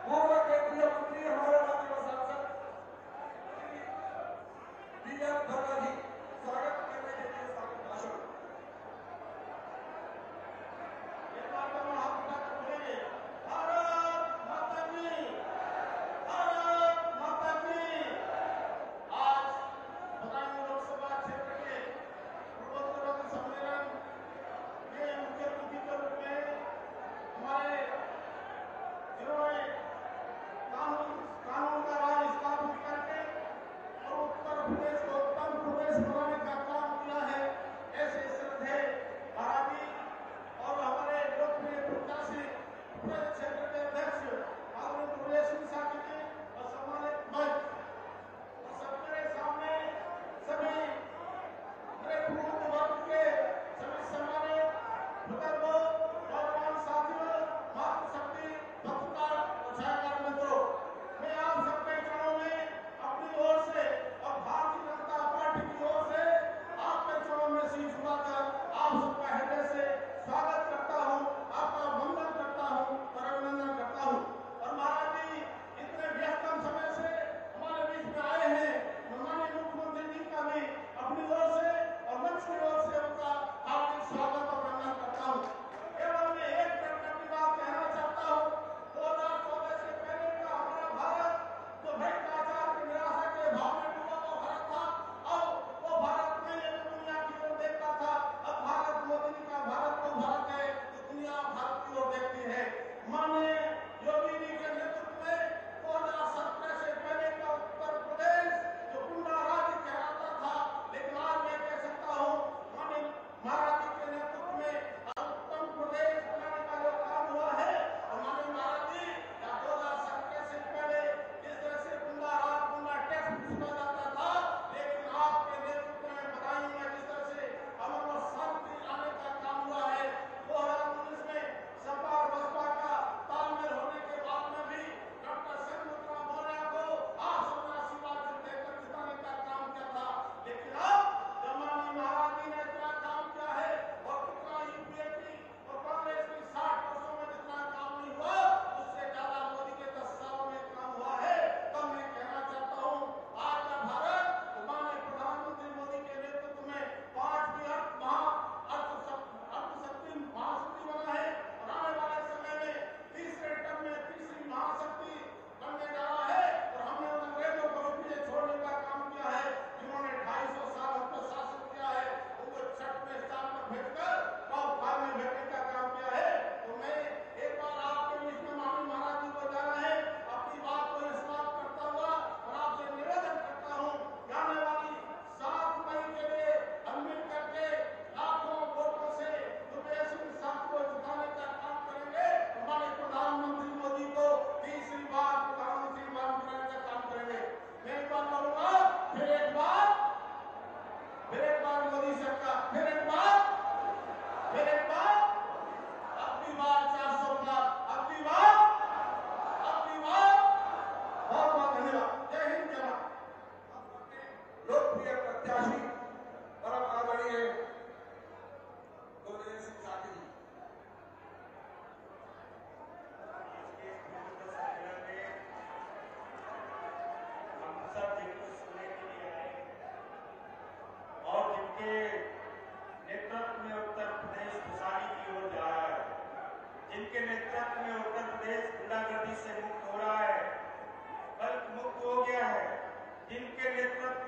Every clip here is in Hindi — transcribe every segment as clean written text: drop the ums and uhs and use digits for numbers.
पूर्व केंद्रीय मंत्री हमारे राज्य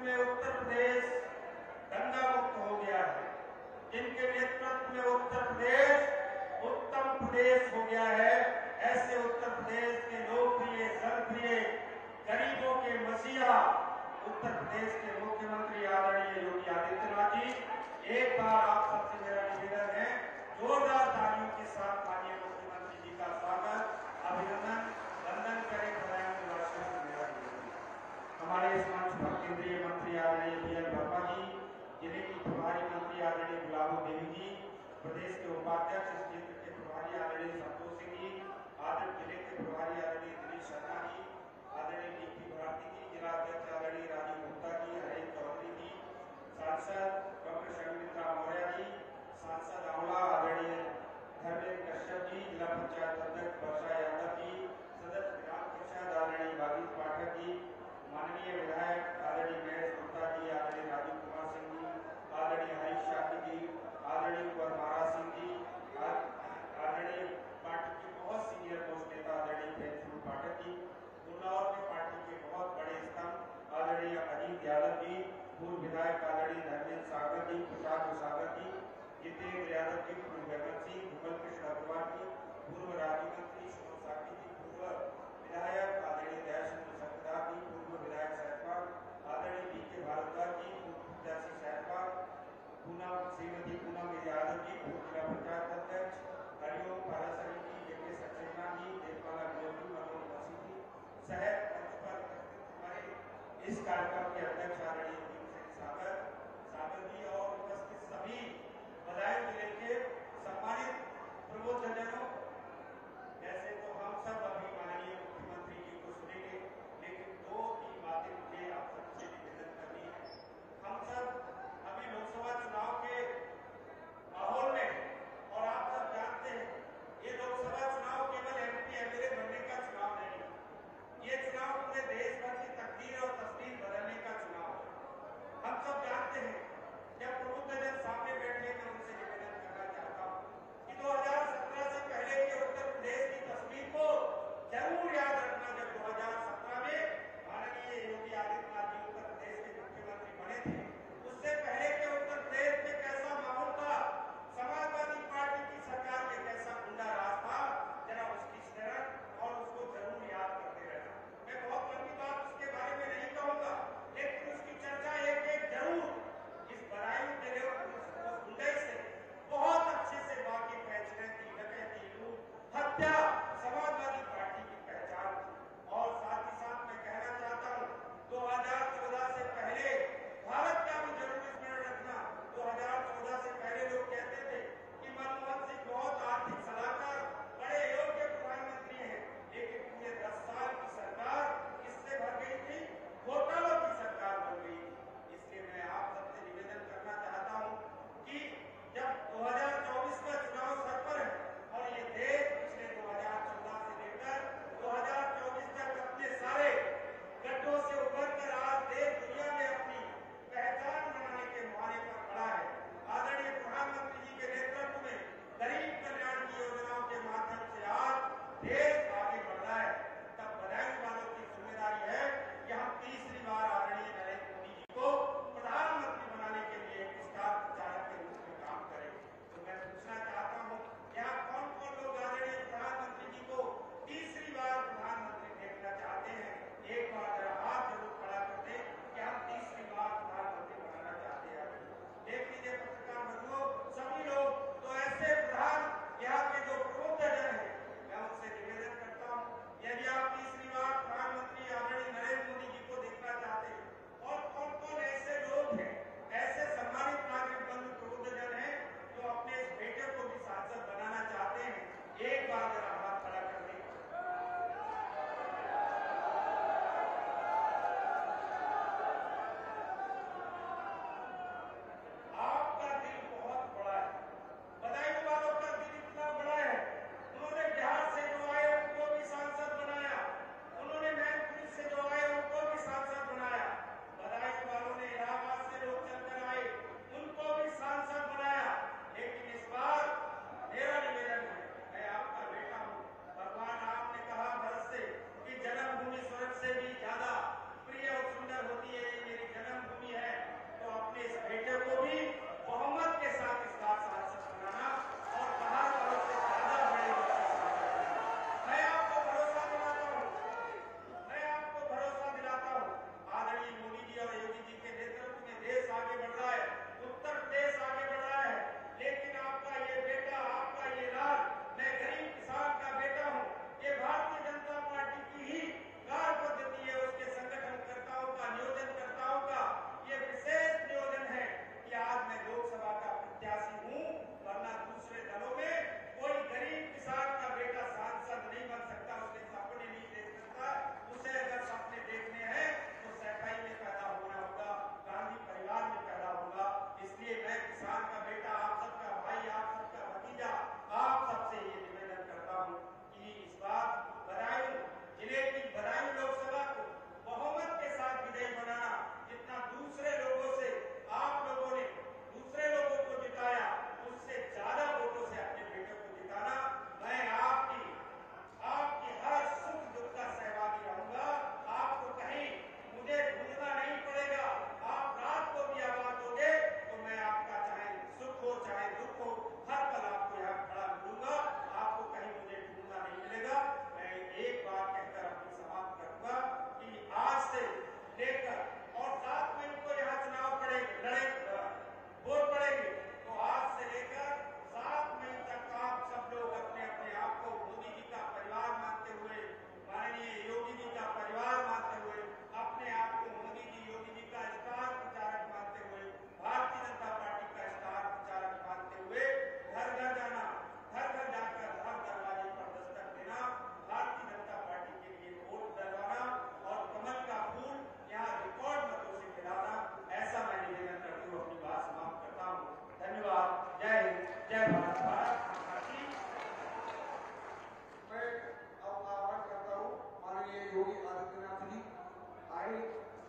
में उत्तर प्रदेश गंगा मुक्त हो गया है, जिनके नेतृत्व में उत्तर प्रदेश उत्तम प्रदेश हो गया है, ऐसे उत्तर प्रदेश के लोकप्रिय जनप्रिय गरीबों के मसीहा उत्तर प्रदेश के मुख्यमंत्री आदरणीय योगी आदित्यनाथ जी, एक बार आप सबसे मेरा निवेदन है, जोरदार तालियों के साथ माननीय मुख्यमंत्री जी का स्वागत, अभिनंदन, वंदन करें। हमारे इस मंच पर केंद्रीय मंत्री आदरणीय बीएल वर्मा जी, जिले की प्रभारी मंत्री आदरणीय गुलाबो देवी जी, प्रदेश के उपाध्यक्ष इस क्षेत्र के प्रभारी आदरणीय संतोष सिंह जी, आदर जिले के प्रभारी आदरणीय दिनेश शर्मा जी, आदरणीय डीपी भारती जी, जिला अध्यक्ष आदरणीय राजीव गुप्ता जी, हरेश चौधरी जी, सांसद डॉक्टर शर्मिंद्रा मौर्य जी, सांसद आंवला आदरणीय धर्मेंद्र कश्यप जी, जिला पंचायत अध्यक्ष वर्षा यादव जी, सदस्य ग्राम परिषद आदरणीय भागीर पाठक जी, माननीय विधायक आदरणीय महेश गुप्ता जी, आदरणीय राजीव कुमार सिंह जी, आदरणीय हरीश शाही जी, आदरणीय कुंवर महाराज सिंह जी, आदरणीय पार्टी के बहुत सीनियर मोस्ट नेता आदरणीय प्रेमचंद पाठक जी, उन्नाव में पार्टी के बहुत बड़े स्तंभ आदरणीय अजीत यादव जी, पूर्व विधायक आदरणीय धर्मेंद्र सागर जी, प्रसाद सागर जी, जितेंद्र यादव जी, पूर्व गगन सिंह, भूगल कृष्ण अग्रवाल जी, पूर्व राज्य मंत्री सोम साकी जी, पूर्व विधायक आदरणीय दयाशंकर सकदार जी, पूर्व विधायक सहजपाल आदरणीय बीके भारद्वाज जी, पूर्व प्रत्याशी सहजपाल पूनम श्रीमती पूनम यादव जी, पूर्व जिला पंचायत अध्यक्ष हरिओम पालासरी जी, जेके सक्सेना जी, देवपाला विजयी, मनोज मसी जी, सहित मंच पर हमारे इस कार्यक्रम के अध्यक्ष आदरणीय सागर जी और उपस्थित सभी बदायूं जिले के सम्मानित प्रबुद्धजनों। ऐसे तो हम सब अभी माननीय मुख्यमंत्री जी को सुनेंगे, लेकिन दो तीन बातें मुझे आप सबसे निवेदन करनी है। हम सब अभी लोकसभा चुनाव के माहौल में, और आप सब जानते हैं ये लोकसभा चुनाव केवल एमपी एमएलए बनने का चुनाव नहीं, ये चुनाव पूरे देश भर की तकदीर और तस्वीर बदलने का चुनाव है। हम सब जानते हैं, जब प्रबुद्धजन सामने बैठे मैं उनसे निवेदन करना चाहता हूँ कि 2017 से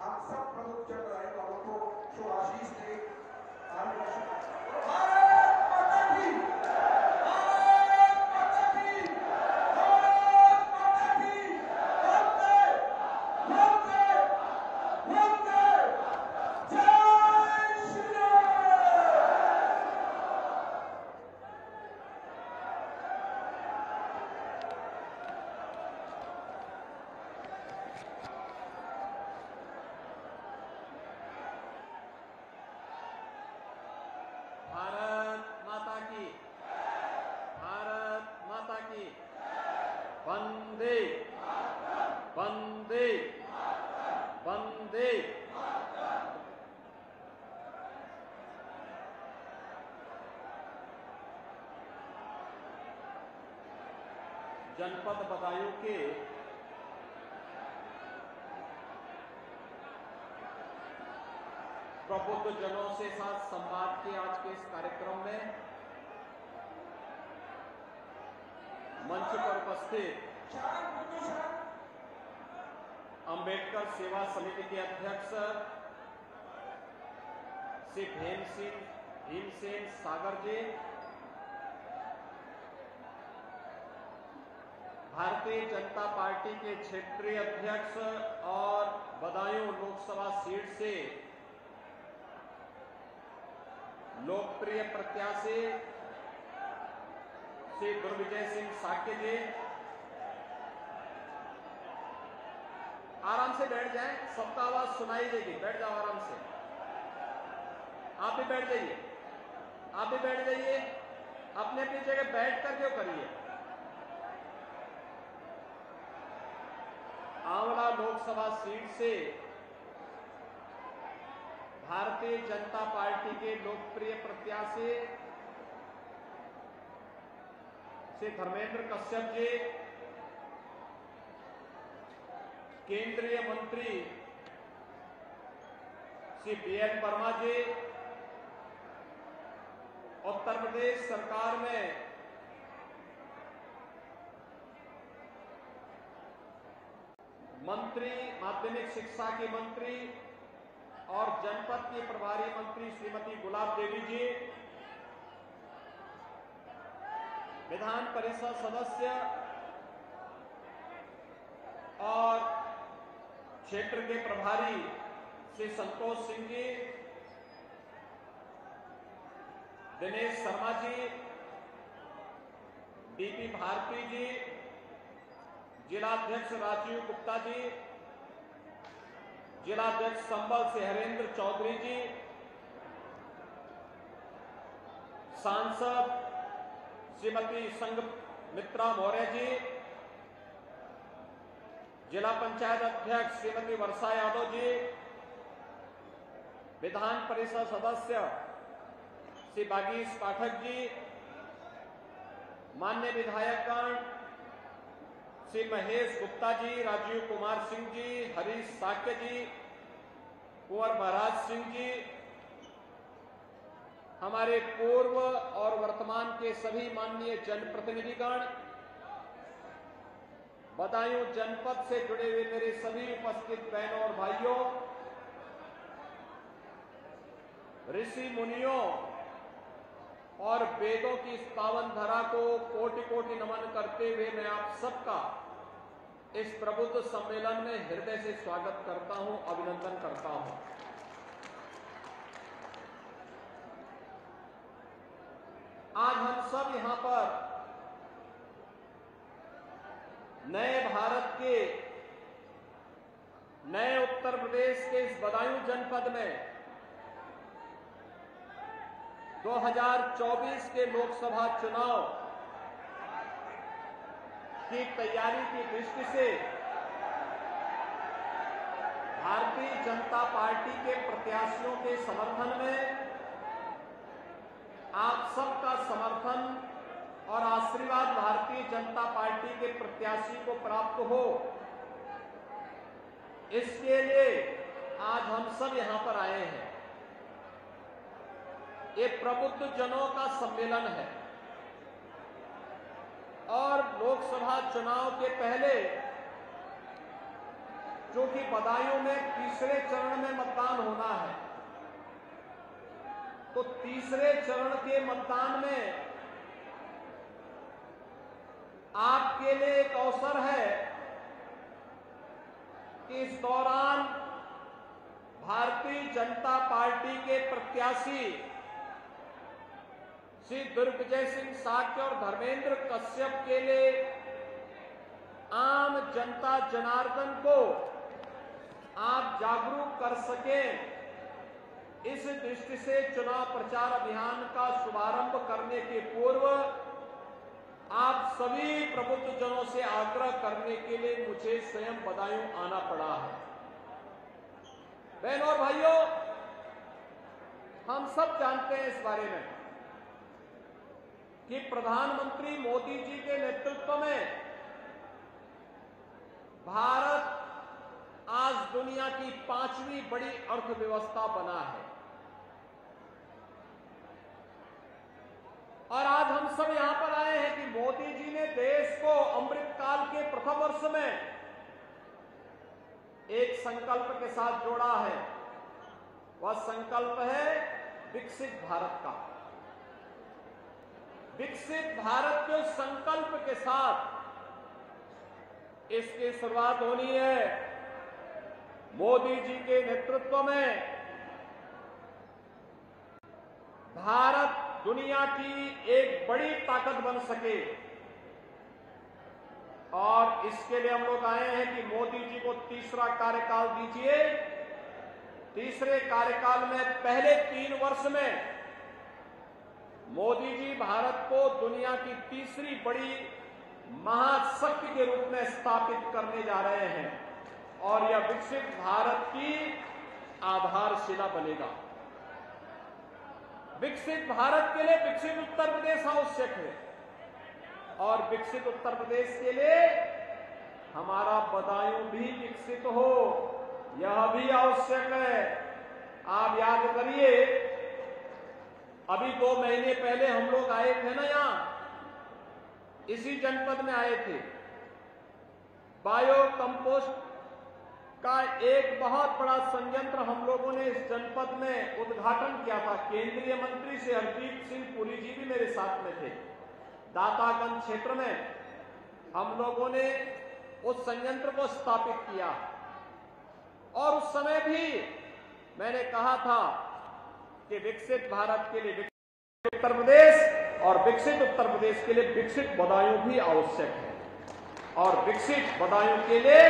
हम सब प्रमुख जन वालों को शुभ आशीष दे। वंदे वंदे वंदे। जनपद बदायूं के प्रबुद्ध जनों से साथ संवाद के आज के इस कार्यक्रम में मंच पर उपस्थित अंबेडकर सेवा समिति के अध्यक्ष श्री भीमसेन सागर जी, भारतीय जनता पार्टी के क्षेत्रीय अध्यक्ष और बदायूं लोकसभा सीट से लोकप्रिय प्रत्याशी श्री गुरविजय सिंह साके जी, आराम से बैठ जाएं, सबका आवाज सुनाई देगी, बैठ जाओ आराम से। आप भी बैठ जाइए, आप भी बैठ जाइए, अपने अपनी जगह बैठ कर क्यों करिए। आंवला लोकसभा सीट से भारतीय जनता पार्टी के लोकप्रिय प्रत्याशी श्री धर्मेंद्र कश्यप जी, केंद्रीय मंत्री श्री बीएल वर्मा जी, उत्तर प्रदेश सरकार में मंत्री, माध्यमिक शिक्षा की मंत्री और जनपद की प्रभारी मंत्री श्रीमती गुलाब देवी जी, विधान परिषद सदस्य और क्षेत्र के प्रभारी श्री संतोष सिंह जी, दिनेश शर्मा जी, डीपी भारती जी, जिलाध्यक्ष राजीव गुप्ता जी, जिलाध्यक्ष संबल से हरेंद्र चौधरी जी, सांसद श्रीमती संघमित्रा मौर्य जी, जिला पंचायत अध्यक्ष श्रीमती वर्षा यादव जी, विधान परिषद सदस्य श्री बागीश पाठक जी, माननीय विधायकगण श्री महेश गुप्ता जी, राजीव कुमार सिंह जी, हरीश साक्य जी, कुंवर महाराज सिंह जी, हमारे पूर्व और वर्तमान के सभी माननीय जनप्रतिनिधिगण, बदायूं जनपद से जुड़े हुए मेरे सभी उपस्थित बहनों और भाइयों, ऋषि मुनियों और वेदों की इस पावन धरा को कोटि कोटि नमन करते हुए मैं आप सबका इस प्रबुद्ध सम्मेलन में हृदय से स्वागत करता हूं, अभिनंदन करता हूं। आज हम सब यहां पर नए भारत के, नए उत्तर प्रदेश के इस बदायूं जनपद में 2024 के लोकसभा चुनाव की तैयारी की दृष्टि से भारतीय जनता पार्टी के प्रत्याशियों के समर्थन में आप सबका समर्थन और आशीर्वाद भारतीय जनता पार्टी के प्रत्याशी को प्राप्त हो, इसके लिए आज हम सब यहां पर आए हैं। ये प्रबुद्ध जनों का सम्मेलन है और लोकसभा चुनाव के पहले जो कि बदायूं में तीसरे चरण में मतदान होना है। तो तीसरे चरण के मतदान में आपके लिए एक अवसर है कि इस दौरान भारतीय जनता पार्टी के प्रत्याशी श्री दुर्गजय सिंह साक्य और धर्मेंद्र कश्यप के लिए आम जनता जनार्दन को आप जागरूक कर सकें, इस दृष्टि से चुनाव प्रचार अभियान का शुभारंभ करने के पूर्व आप सभी प्रबुद्धजनों से आग्रह करने के लिए मुझे स्वयं बदायूं आना पड़ा है। बहनों और भाइयों, हम सब जानते हैं इस बारे में कि प्रधानमंत्री मोदी जी के नेतृत्व में भारत आज दुनिया की 5वीं बड़ी अर्थव्यवस्था बना है और आज हम सब यहां पर आए हैं कि मोदी जी ने देश को अमृतकाल के प्रथम वर्ष में एक संकल्प के साथ जोड़ा है। वह संकल्प है विकसित भारत का। विकसित भारत के संकल्प के साथ इसकी शुरुआत होनी है। मोदी जी के नेतृत्व में भारत दुनिया की एक बड़ी ताकत बन सके और इसके लिए हम लोग आए हैं कि मोदी जी को तीसरा कार्यकाल दीजिए। तीसरे कार्यकाल में पहले 3 वर्ष में मोदी जी भारत को दुनिया की तीसरी बड़ी महाशक्ति के रूप में स्थापित करने जा रहे हैं और यह विकसित भारत की आधारशिला बनेगा। विकसित भारत के लिए विकसित उत्तर प्रदेश आवश्यक है और विकसित उत्तर प्रदेश के लिए हमारा बदायूं भी विकसित हो, यह भी आवश्यक है। आप याद करिए, अभी 2 महीने पहले हम लोग आए थे ना, यहां इसी जनपद में आए थे। बायो कंपोस्ट का एक बहुत बड़ा संयंत्र हम लोगों ने इस जनपद में उद्घाटन किया था। केंद्रीय मंत्री श्री हरदीप सिंह पुरी जी भी मेरे साथ में थे। दातागंज क्षेत्र में हम लोगों ने उस संयंत्र को स्थापित किया और उस समय भी मैंने कहा था कि विकसित भारत के लिए विकसित उत्तर प्रदेश और विकसित उत्तर प्रदेश के लिए विकसित बदायूं भी आवश्यक है और विकसित बदायूं के लिए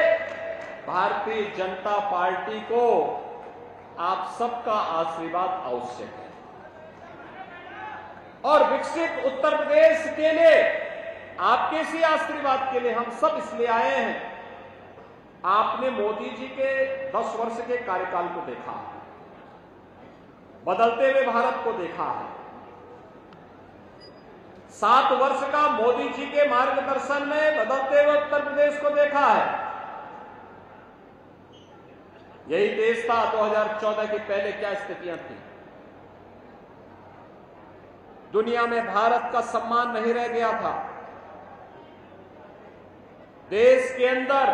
भारतीय जनता पार्टी को आप सबका आशीर्वाद आवश्यक है और विकसित उत्तर प्रदेश के लिए आपके इसी आशीर्वाद के लिए हम सब इसलिए आए हैं। आपने मोदी जी के 10 वर्ष के कार्यकाल को देखा, बदलते हुए भारत को देखा है। 7 वर्ष का मोदी जी के मार्गदर्शन में बदलते हुए उत्तर प्रदेश को देखा है। यही देश था 2014 के पहले क्या स्थितियां थी। दुनिया में भारत का सम्मान नहीं रह गया था। देश के अंदर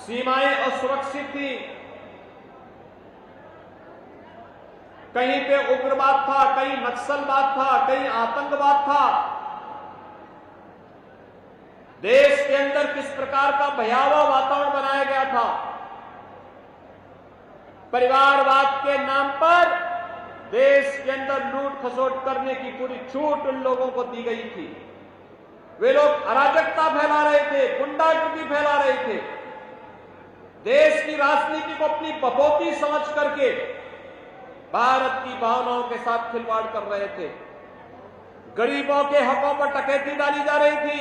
सीमाएं असुरक्षित थी, कहीं पे उग्रवाद था, कहीं नक्सलवाद था, कहीं आतंकवाद था। देश के अंदर किस प्रकार का भयावह वातावरण बनाया गया था। परिवारवाद के नाम पर देश के अंदर लूट खसोट करने की पूरी छूट उन लोगों को दी गई थी। वे लोग अराजकता फैला रहे थे, गुंडागर्दी फैला रहे थे, देश की राजनीति को अपनी बपोती समझ करके भारत की भावनाओं के साथ खिलवाड़ कर रहे थे। गरीबों के हकों पर डकैती डाली जा रही थी,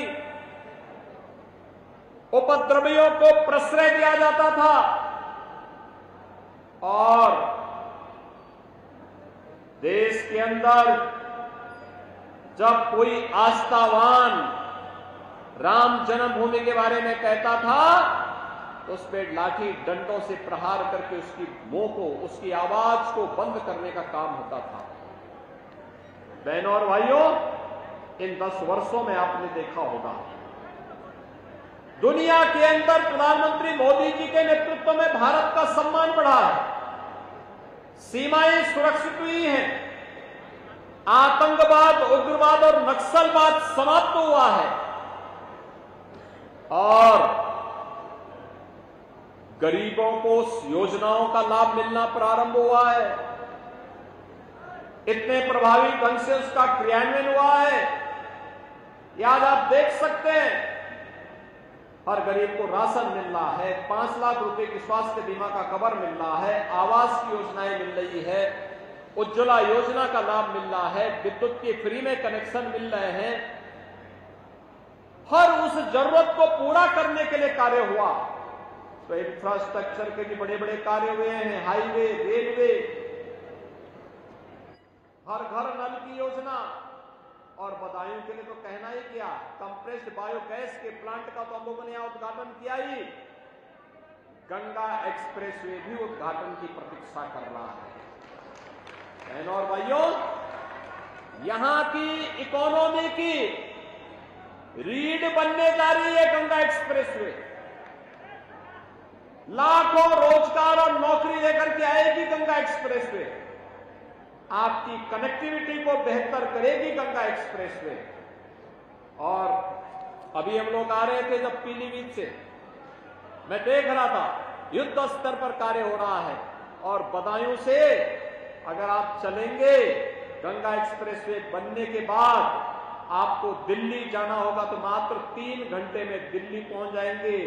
उपद्रवियों को प्रश्रय दिया जाता था और देश के अंदर जब कोई आस्थावान राम जन्मभूमि के बारे में कहता था तो उस पर लाठी डंडों से प्रहार करके उसकी मुंह को, उसकी आवाज को बंद करने का काम होता था। बहनों और भाइयों, इन 10 वर्षों में आपने देखा होगा दुनिया के अंदर प्रधानमंत्री मोदी जी के नेतृत्व में भारत का सम्मान बढ़ा है, सीमाएं सुरक्षित हुई हैं, आतंकवाद, उग्रवाद और नक्सलवाद समाप्त हुआ है और गरीबों को योजनाओं का लाभ मिलना प्रारंभ हुआ है। इतने प्रभावी ढंग से उसका क्रियान्वयन हुआ है, आज आप देख सकते हैं हर गरीब को राशन मिल रहा है, 5 लाख रुपए की स्वास्थ्य बीमा का कवर मिल रहा है, आवास की योजनाएं मिल रही है, उज्ज्वला योजना का लाभ मिल रहा है, विद्युत के फ्री में कनेक्शन मिल रहे हैं। हर उस जरूरत को पूरा करने के लिए कार्य हुआ। तो इंफ्रास्ट्रक्चर के भी बड़े बड़े कार्य हुए हैं, हाईवे, रेलवे, हर घर नल की योजना, और बदायूं के लिए तो कहना ही क्या, कंप्रेस्ड बायोगैस के प्लांट का तो हम लोगों ने यहां उद्घाटन किया ही, गंगा एक्सप्रेसवे भी उद्घाटन की प्रतीक्षा कर रहा है। बहनों और भाइयों, यहां की इकोनॉमी की रीढ़ बनने जा रही है गंगा एक्सप्रेसवे। लाखों रोजगार और नौकरी लेकर के आएगी गंगा एक्सप्रेसवे, आपकी कनेक्टिविटी को बेहतर करेगी गंगा एक्सप्रेसवे। और अभी हम लोग आ रहे थे जब पीलीभीत से, मैं देख रहा था युद्ध स्तर पर कार्य हो रहा है, और बदायूं से अगर आप चलेंगे गंगा एक्सप्रेसवे बनने के बाद आपको दिल्ली जाना होगा तो मात्र 3 घंटे में दिल्ली पहुंच जाएंगे,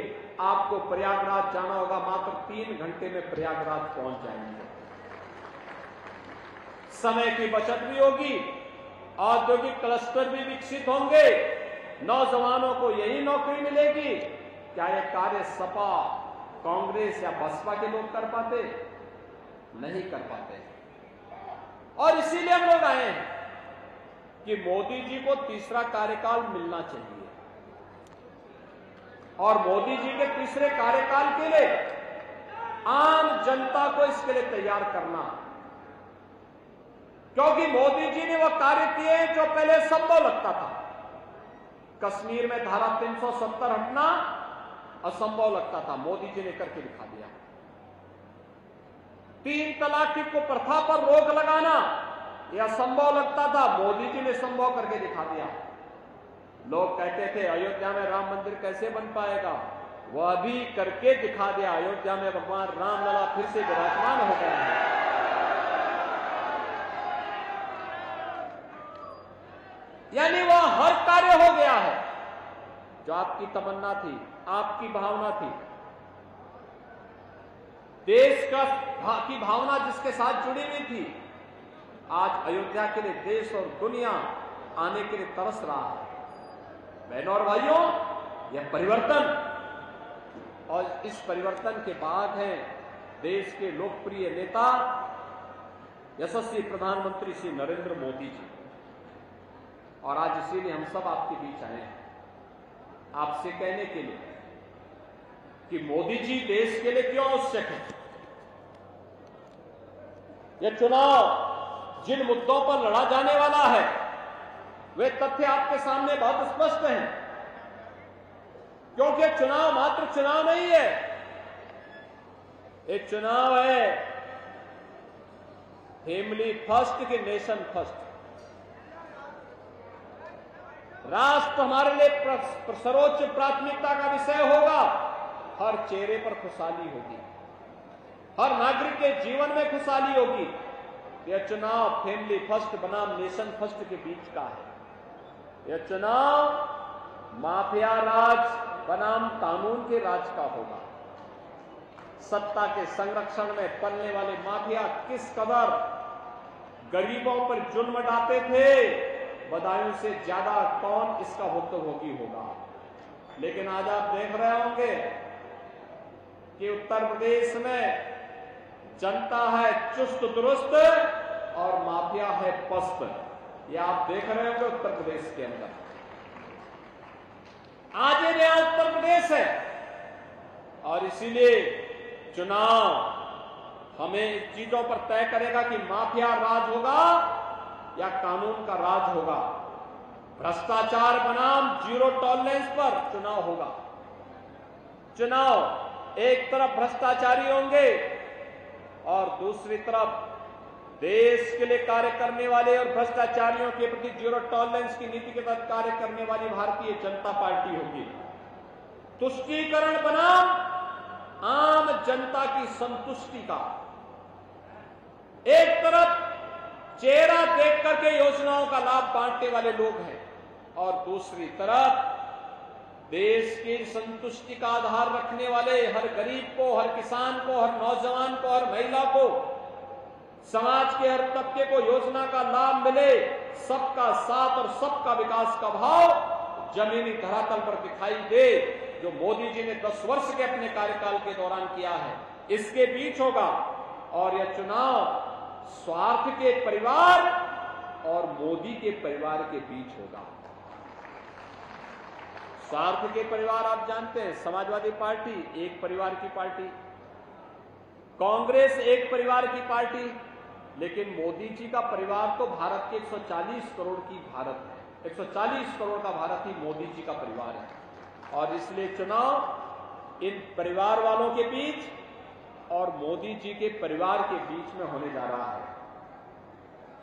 आपको प्रयागराज जाना होगा मात्र 3 घंटे में प्रयागराज पहुंच जाएंगे। समय की बचत भी होगी, औद्योगिक क्लस्टर भी विकसित होंगे, नौजवानों को यही नौकरी मिलेगी। क्या यह कार्य सपा, कांग्रेस या बसपा के लोग कर पाते? नहीं कर पाते। और इसीलिए हम लोग आए हैं कि मोदी जी को तीसरा कार्यकाल मिलना चाहिए, और मोदी जी के तीसरे कार्यकाल के लिए आम जनता को इसके लिए तैयार करना, क्योंकि मोदी जी ने वह कार्य किए जो पहले संभव लगता था। कश्मीर में धारा 370 हटना असंभव लगता था, मोदी जी ने करके दिखा दिया। 3 तलाक की प्रथा पर रोक लगाना यह असंभव लगता था, मोदी जी ने संभव करके दिखा दिया। लोग कहते थे अयोध्या में राम मंदिर कैसे बन पाएगा, वह भी करके दिखा दिया। अयोध्या में भगवान रामलला फिर से विराजमान हो गए हैं। यानी वह हर कार्य हो गया है जो आपकी तमन्ना थी, आपकी भावना थी, देश की भावना जिसके साथ जुड़ी हुई थी। आज अयोध्या के लिए देश और दुनिया आने के लिए तरस रहा है। बहनों और भाइयों, यह परिवर्तन, और इस परिवर्तन के बाद हैं देश के लोकप्रिय नेता यशस्वी प्रधानमंत्री श्री नरेंद्र मोदी जी। और आज इसीलिए हम सब आपके बीच आए हैं आपसे कहने के लिए कि मोदी जी देश के लिए क्यों आवश्यक है। यह चुनाव जिन मुद्दों पर लड़ा जाने वाला है वे तथ्य आपके सामने बहुत स्पष्ट हैं, क्योंकि चुनाव मात्र चुनाव नहीं है, एक चुनाव है फैमिली फर्स्ट की नेशन फर्स्ट। राष्ट्र हमारे लिए सर्वोच्च प्राथमिकता का विषय होगा। हर चेहरे पर खुशहाली होगी, हर नागरिक के जीवन में खुशहाली होगी। यह चुनाव फैमिली फर्स्ट बनाम नेशन फर्स्ट के बीच का है। यह चुनाव माफिया राज बनाम कानून के राज का होगा। सत्ता के संरक्षण में पलने वाले माफिया किस कदर गरीबों पर जुल्म ढाते थे, बदायूं से ज्यादा कौन इसका भुक्तभोगी होगा। लेकिन आज आप देख रहे होंगे कि उत्तर प्रदेश में जनता है चुस्त दुरुस्त और माफिया है पस्त। ये आप देख रहे होंगे उत्तर प्रदेश के अंदर। आज ये नया उत्तर प्रदेश है, और इसीलिए चुनाव हमें चीजों पर तय करेगा कि माफिया राज होगा या कानून का राज होगा। भ्रष्टाचार बनाम जीरो टॉलरेंस पर चुनाव होगा। चुनाव एक तरफ भ्रष्टाचारी होंगे और दूसरी तरफ देश के लिए कार्य करने वाले और भ्रष्टाचारियों के प्रति जीरो टॉलरेंस की नीति के तहत कार्य करने वाली भारतीय जनता पार्टी होगी। तुष्टीकरण बनाम आम जनता की संतुष्टि का। एक तरफ चेहरा देख करके योजनाओं का लाभ बांटने वाले लोग हैं और दूसरी तरफ देश की संतुष्टि का आधार रखने वाले हर गरीब को, हर किसान को, हर नौजवान को, हर महिला को, समाज के हर तबके को योजना का लाभ मिले, सबका साथ और सबका विकास का भाव जमीनी धरातल पर दिखाई दे, जो मोदी जी ने 10 वर्ष के अपने कार्यकाल के दौरान किया है, इसके बीच होगा। और यह चुनाव स्वार्थ के परिवार और मोदी के परिवार के बीच होगा। स्वार्थ के परिवार आप जानते हैं, समाजवादी पार्टी एक परिवार की पार्टी, कांग्रेस एक परिवार की पार्टी, लेकिन मोदी जी का परिवार तो भारत के 140 करोड़ की भारत है, 140 करोड़ का भारत ही मोदी जी का परिवार है। और इसलिए चुनाव इन परिवार वालों के बीच और मोदी जी के परिवार के बीच में होने जा रहा है।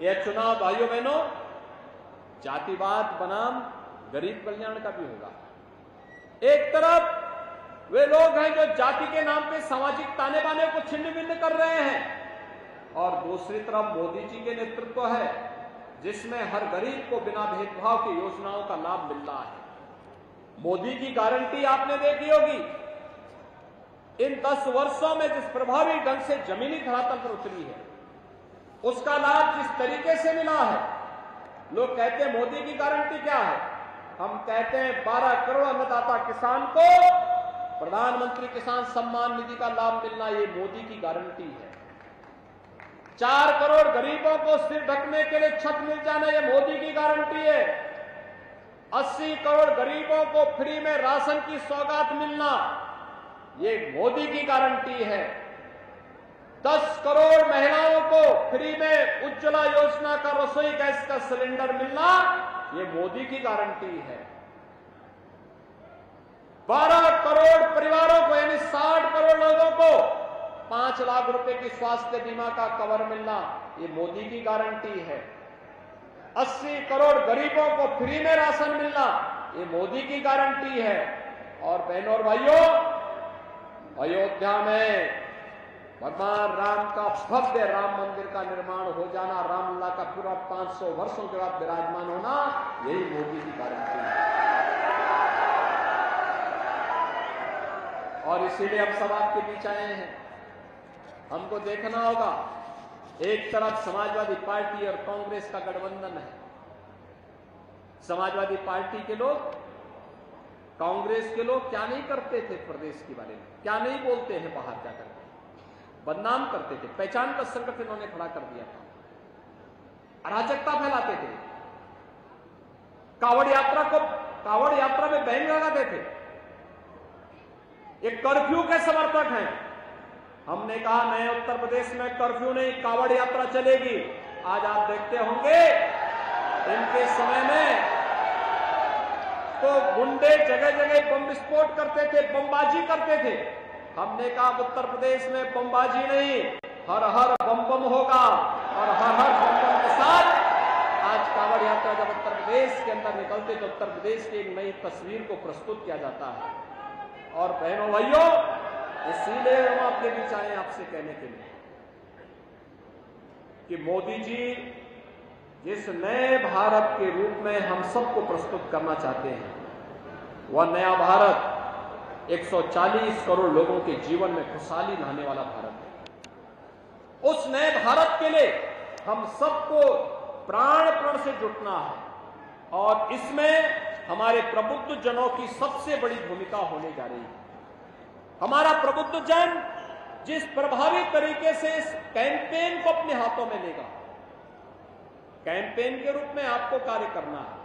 यह चुनाव भाइयों बहनों जातिवाद बनाम गरीब कल्याण का भी होगा। एक तरफ वे लोग हैं जो जाति के नाम पे सामाजिक ताने बाने को छिन्न भिन्न कर रहे हैं और दूसरी तरफ मोदी जी के नेतृत्व है जिसमें हर गरीब को बिना भेदभाव की योजनाओं का लाभ मिल रहा है। मोदी की गारंटी आपने देखी होगी, इन 10 वर्षों में जिस प्रभावी ढंग से जमीनी धरातल पर उतरी है, उसका लाभ जिस तरीके से मिला है। लोग कहते हैं मोदी की गारंटी क्या है, हम कहते हैं 12 करोड़ अन्नदाता किसान को प्रधानमंत्री किसान सम्मान निधि का लाभ मिलना, ये मोदी की गारंटी है। 4 करोड़ गरीबों को सिर ढकने के लिए छत मिल जाना, ये मोदी की गारंटी है। 80 करोड़ गरीबों को फ्री में राशन की सौगात मिलना, ये मोदी की गारंटी है। 10 करोड़ महिलाओं को फ्री में उज्ज्वला योजना का रसोई गैस का सिलेंडर मिलना, ये मोदी की गारंटी है। 12 करोड़ परिवारों को यानी 60 करोड़ लोगों को 5 लाख रुपए की स्वास्थ्य बीमा का कवर मिलना, ये मोदी की गारंटी है। 80 करोड़ गरीबों को फ्री में राशन मिलना, ये मोदी की गारंटी है। और बहनों और भाइयों, अयोध्या में भगवान राम का भव्य राम मंदिर का निर्माण हो जाना, रामलला का पूरा 500 वर्षों के बाद विराजमान होना, यही मोदी की गारंटी है। और इसीलिए हम सब आपके बीच आए हैं। हमको देखना होगा, एक तरफ समाजवादी पार्टी और कांग्रेस का गठबंधन है। समाजवादी पार्टी के लोग, कांग्रेस के लोग क्या नहीं करते थे प्रदेश के बारे में, क्या नहीं बोलते हैं, बाहर जाकर बदनाम करते थे, पहचान का संकट इन्होंने खड़ा कर दिया था, अराजकता फैलाते थे, कावड़ यात्रा में बैन लगाते थे, ये कर्फ्यू के समर्थक हैं। हमने कहा नए उत्तर प्रदेश में कर्फ्यू नहीं, कावड़ यात्रा चलेगी। आज आप देखते होंगे इनके समय में तो गुंडे जगह जगह बम विस्फोट करते थे, बमबाजी करते थे। हमने कहा उत्तर प्रदेश में बमबाजी नहीं, हर हर बम बम होगा। और हर हर बम बम के साथ आज कावड़ यात्रा जब उत्तर प्रदेश के अंदर निकलते तो उत्तर प्रदेश की एक नई तस्वीर को प्रस्तुत किया जाता है। और बहनों भाइयों, इसीलिए हम आपके बीच आए आपसे कहने के लिए कि मोदी जी जिस नए भारत के रूप में हम सबको प्रस्तुत करना चाहते हैं, वह नया भारत 140 करोड़ लोगों के जीवन में खुशहाली लाने वाला भारत है। उस नए भारत के लिए हम सबको प्राण प्रण से जुटना है और इसमें हमारे प्रबुद्ध जनों की सबसे बड़ी भूमिका होने जा रही है। हमारा प्रबुद्ध जन जिस प्रभावी तरीके से इस कैंपेन को अपने हाथों में लेगा, कैंपेन के रूप में आपको कार्य करना है,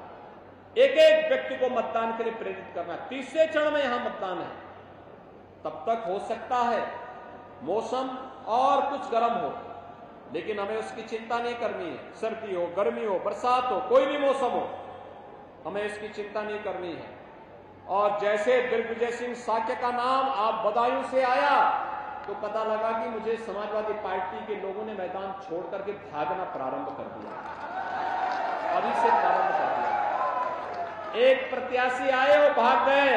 एक एक व्यक्ति को मतदान के लिए प्रेरित करना है। तीसरे चरण में यहां मतदान है, तब तक हो सकता है मौसम और कुछ गर्म हो, लेकिन हमें उसकी चिंता नहीं करनी है। सर्दी हो, गर्मी हो, बरसात हो, कोई भी मौसम हो, हमें इसकी चिंता नहीं करनी है। और जैसे दिग्विजय सिंह साक्य का नाम आप बदायूं से आया तो पता लगा कि मुझे समाजवादी पार्टी के लोगों ने मैदान छोड़ करके भागना प्रारंभ कर दिया, अभी से प्रारंभ कर दिया। एक प्रत्याशी आए और भाग गए,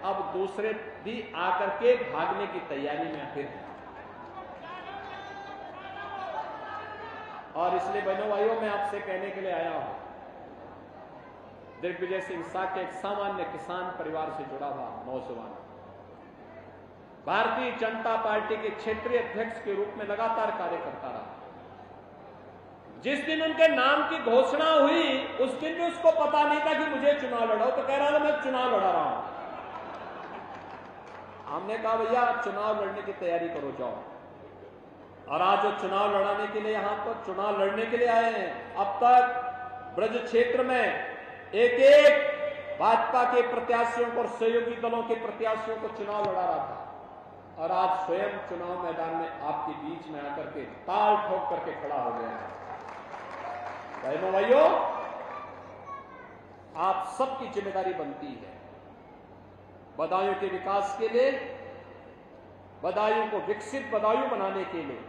अब दूसरे भी आकर के भागने की तैयारी में फिर हैं। और इसलिए बहनों भाइयों मैं आपसे कहने के लिए आया हूं, दिग्विजय सिंह साक्य एक सामान्य किसान परिवार से जुड़ा हुआ नौजवान, भारतीय जनता पार्टी के क्षेत्रीय अध्यक्ष के रूप में लगातार कार्य करता रहा। जिस दिन उनके नाम की घोषणा हुई उस दिन भी उसको पता नहीं था कि मुझे चुनाव लड़ाओ, तो कह रहा था मैं चुनाव लड़ा रहा हूं। हमने कहा भैया चुनाव लड़ने की तैयारी करो जाओ, और आज जो चुनाव लड़ाने के लिए यहां पर चुनाव लड़ने के लिए आए हैं, अब तक ब्रज क्षेत्र में एक एक भाजपा के प्रत्याशियों को और सहयोगी दलों के प्रत्याशियों को चुनाव लड़ा रहा था, और आज स्वयं चुनाव मैदान में आपके बीच में आकर के ताल ठोक करके खड़ा हो गया है। बहनों भाइयों, आप सबकी जिम्मेदारी बनती है बदायूं के विकास के लिए, बदायूं को विकसित बदायूं बनाने के लिए,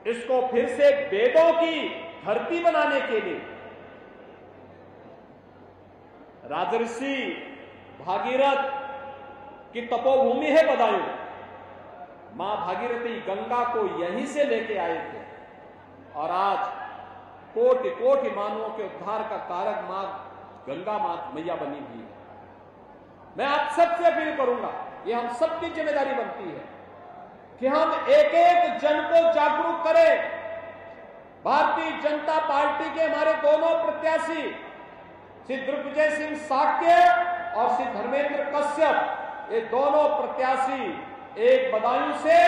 इसको फिर से वेदों की धरती बनाने के लिए। राजर्षि भागीरथ की तपोभूमि है बदायूं, मां भागीरथी गंगा को यहीं से लेके आए थे, और आज कोटि कोटि मानवों के उद्धार का कारक मां गंगा मैया बनी हुई है। मैं आप सबसे अपील करूंगा, ये हम सबकी जिम्मेदारी बनती है कि हम एक एक जन को जागरूक करें। भारतीय जनता पार्टी के हमारे दोनों प्रत्याशी श्री दिग्विजय सिंह साक्य और श्री धर्मेंद्र कश्यप, ये दोनों प्रत्याशी, एक बदायूं से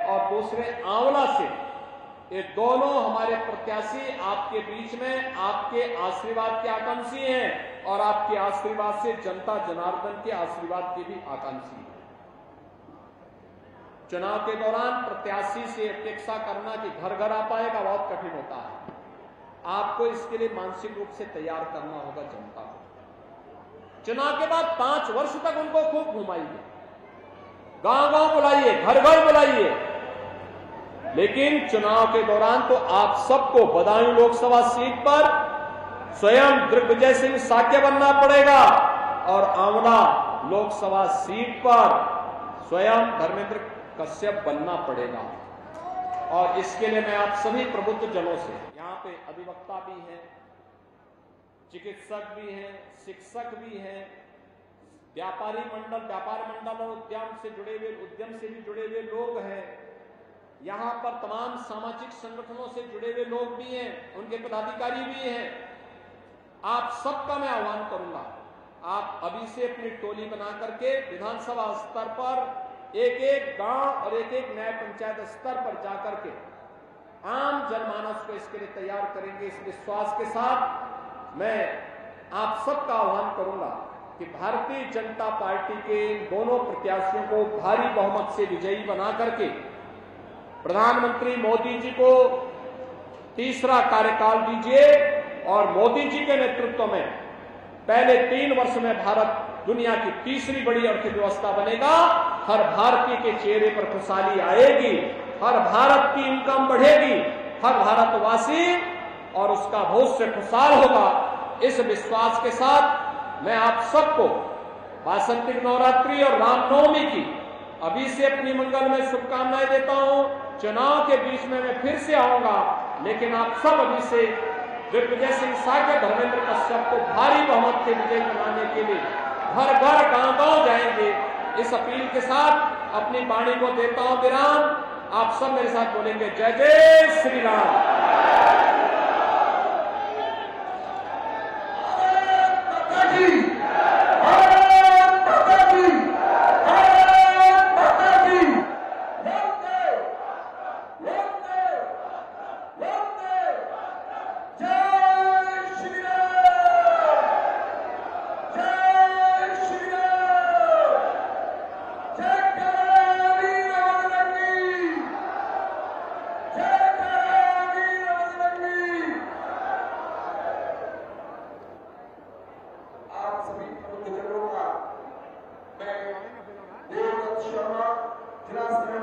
और दूसरे आंवला से, ये दोनों हमारे प्रत्याशी आपके बीच में आपके आशीर्वाद के आकांक्षी हैं, और आपके आशीर्वाद से जनता जनार्दन के आशीर्वाद के भी आकांक्षी हैं। चुनाव के दौरान प्रत्याशी से अपेक्षा करना कि घर घर आ पाएगा बहुत कठिन होता है। आपको इसके लिए मानसिक रूप से तैयार करना होगा जनता को। चुनाव के बाद 5 वर्ष तक उनको खूब घुमाइए, गांव गांव बुलाइए, घर घर बुलाइए, लेकिन चुनाव के दौरान तो आप सबको बदायूं लोकसभा सीट पर स्वयं दिग्विजय सिंह साक्य बनना पड़ेगा, और आंवला लोकसभा सीट पर स्वयं धर्मेंद्र कश्यप बनना पड़ेगा। और इसके लिए मैं आप सभी प्रबुद्ध जनों से, यहाँ पे अधिवक्ता भी हैं, चिकित्सक भी हैं, शिक्षक भी हैं, व्यापार मंडल और उद्यम से जुड़े हुए लोग हैं, यहां पर तमाम सामाजिक संगठनों से जुड़े हुए लोग भी हैं, उनके पदाधिकारी भी हैं। आप सबका मैं आह्वान करूंगा, आप अभी से अपनी टोली बना करके विधानसभा स्तर पर एक एक गांव और एक एक न्याय पंचायत स्तर पर जाकर के आम जनमानस को इसके लिए तैयार करेंगे। इस विश्वास के साथ मैं आप सबका आह्वान करूंगा कि भारतीय जनता पार्टी के दोनों प्रत्याशियों को भारी बहुमत से विजयी बना करके प्रधानमंत्री मोदी जी को तीसरा कार्यकाल दीजिए, और मोदी जी के नेतृत्व में पहले 3 वर्ष में भारत दुनिया की तीसरी बड़ी अर्थव्यवस्था बनेगा। हर भारतीय के चेहरे पर खुशहाली आएगी, हर भारत की इनकम बढ़ेगी, हर भारतवासी और उसका भविष्य खुशहाल होगा। इस विश्वास के साथ मैं आप सबको वासंतिक नवरात्रि और रामनवमी की अभी से अपनी मंगल में शुभकामनाएं देता हूं। चुनाव के बीच में मैं फिर से आऊंगा, लेकिन आप सब अभी से दिग्विजय सिंह साक्य, धर्मेंद्र कश्यप को भारी बहुमत से विजयी बनाने के लिए घर घर गांव गांव जाएंगे। इस अपील के साथ अपनी वाणी को देता हूं विराम। आप सब मेरे साथ बोलेंगे जय जय श्री राम। आप सभी प्रबुद्ध जनों का जिला स्तरीय